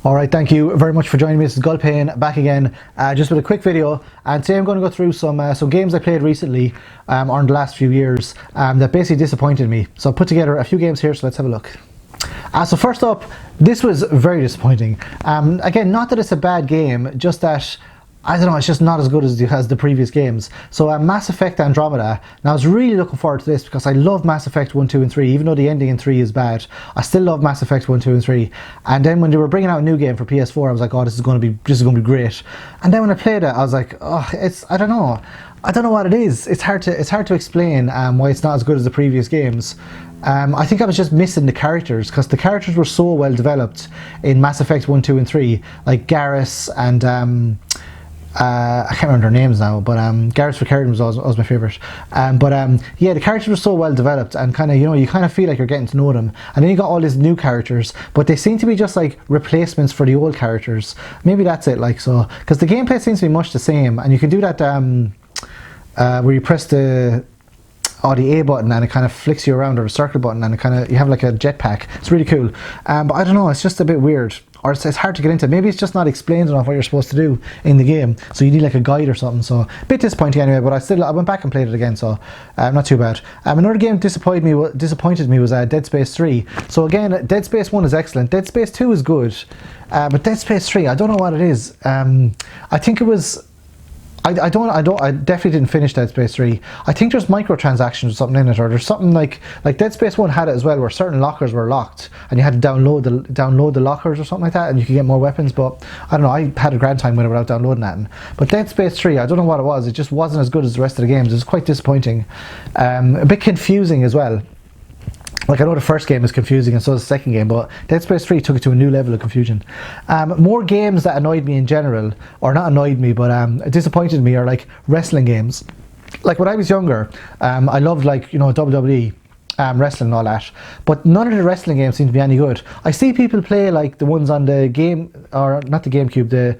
Alright, thank you very much for joining me. This is Gulpain back again, just with a quick video. And today I'm going to go through some games I played recently or in the last few years that basically disappointed me. So I've put together a few games here, so let's have a look. So first up, this was very disappointing. Again, not that it's a bad game, just that I don't know, it's just not as good as the previous games. So Mass Effect Andromeda. Now I was really looking forward to this because I love Mass Effect 1, 2 and 3. Even though the ending in 3 is bad, I still love Mass Effect 1, 2 and 3. And then when they were bringing out a new game for PS4, I was like, oh, this is going to be great. And then when I played it, I was like, oh, I don't know what it is. It's hard to explain why it's not as good as the previous games. I think I was just missing the characters, because the characters were so well developed in Mass Effect 1, 2 and 3, like Garrus and I can't remember their names now, but Garrus Ricardon was my favourite. Yeah, the characters were so well developed, and you kind of feel like you're getting to know them. And then you got all these new characters, but they seem to be just like replacements for the old characters. Maybe that's it, because the gameplay seems to be much the same, and you can do that where you press the A button and it kind of flicks you around, or the circle button, and you have like a jetpack. It's really cool. But I don't know, it's just a bit weird. Or it's hard to get into. Maybe it's just not explained enough what you're supposed to do in the game, so you need like a guide or something. So a bit disappointing anyway, but I went back and played it again, so not too bad. Another game disappointed me was Dead Space 3. So again, Dead Space 1 is excellent, Dead Space 2 is good, but Dead Space 3, I don't know what it is. I think it was, I definitely didn't finish Dead Space 3. I think there's microtransactions or something in it, or there's something like Dead Space 1 had it as well, where certain lockers were locked and you had to download the lockers or something like that, and you could get more weapons. But I don't know, I had a grand time with it without downloading that. But Dead Space 3, I don't know what it was. It just wasn't as good as the rest of the games. It was quite disappointing. A bit confusing as well. Like, I know the first game is confusing and so is the second game, but Dead Space 3 took it to a new level of confusion. More games that annoyed me in general, or not annoyed me, but disappointed me, are like wrestling games. Like when I was younger, I loved WWE, wrestling and all that, but none of the wrestling games seem to be any good. I see people play like the ones on the game, or not the GameCube, the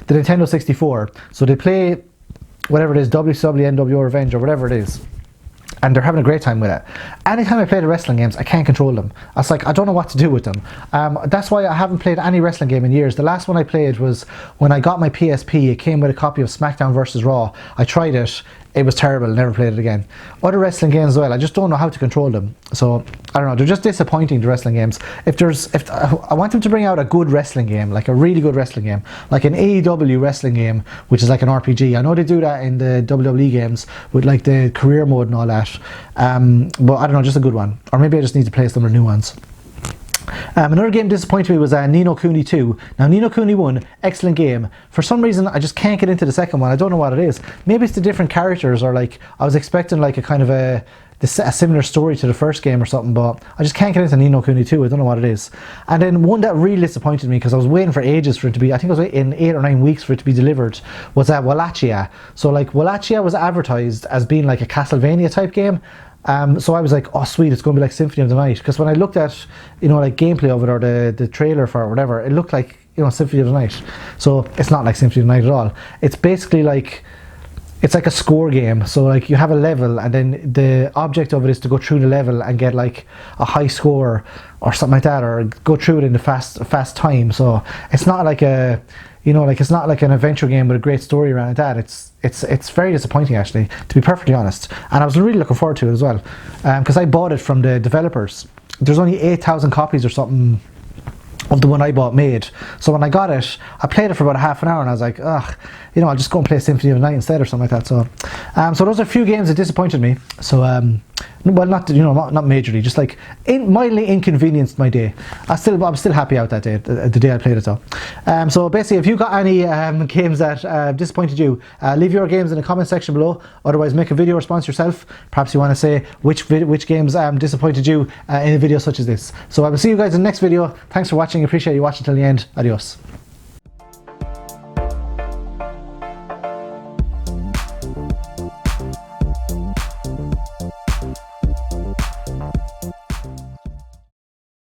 Nintendo 64. So they play whatever it is, WCW, NWO Revenge, or whatever it is, and they're having a great time with it. Anytime I play the wrestling games, I can't control them. I don't know what to do with them. That's why I haven't played any wrestling game in years. The last one I played was when I got my PSP. It came with a copy of SmackDown vs. Raw. I tried it. It was terrible. Never played it again. Other wrestling games as well, I just don't know how to control them. So I don't know. They're just disappointing, the wrestling games. If I want them to bring out a good wrestling game, like a really good wrestling game, like an AEW wrestling game, which is like an RPG. I know they do that in the WWE games with like the career mode and all that. But I don't know, just a good one. Or maybe I just need to play some of the new ones. Another game disappointed me was Ni no Kuni 2. Now, Ni no Kuni 1, excellent game. For some reason, I just can't get into the second one. I don't know what it is. Maybe it's the different characters, or like I was expecting like a similar story to the first game or something, but I just can't get into Ni no Kuni 2. I don't know what it is. And then one that really disappointed me, because I was waiting for ages for it to be, I think I was waiting 8 or 9 weeks for it to be delivered, was Wallachia. So like Wallachia was advertised as being like a Castlevania type game. So I was like, oh sweet, it's going to be like Symphony of the Night, because when I looked at like gameplay of it, or the trailer for it or whatever, it looked like Symphony of the Night. So it's not like Symphony of the Night at all. It's basically like, it's like a score game. So like you have a level, and then the object of it is to go through the level and get like a high score or something like that, or go through it in the fast time. So it's not like a it's not like an adventure game with a great story around that. It's very disappointing, actually, to be perfectly honest. And I was really looking forward to it as well, because I bought it from the developers. There's only 8,000 copies or something of the one I bought made. So when I got it, I played it for about half an hour, and I was like, ugh, I'll just go and play Symphony of the Night instead, or something like that. So those are a few games that disappointed me. So well, not majorly, just like mildly inconvenienced my day. I'm still happy out that day, the day I played it though. So basically, if you got any games that disappointed you, leave your games in the comment section below. Otherwise, make a video response yourself. Perhaps you want to say which games disappointed you in a video such as this. So I will see you guys in the next video. Thanks for watching. Appreciate you watching till the end. Adios.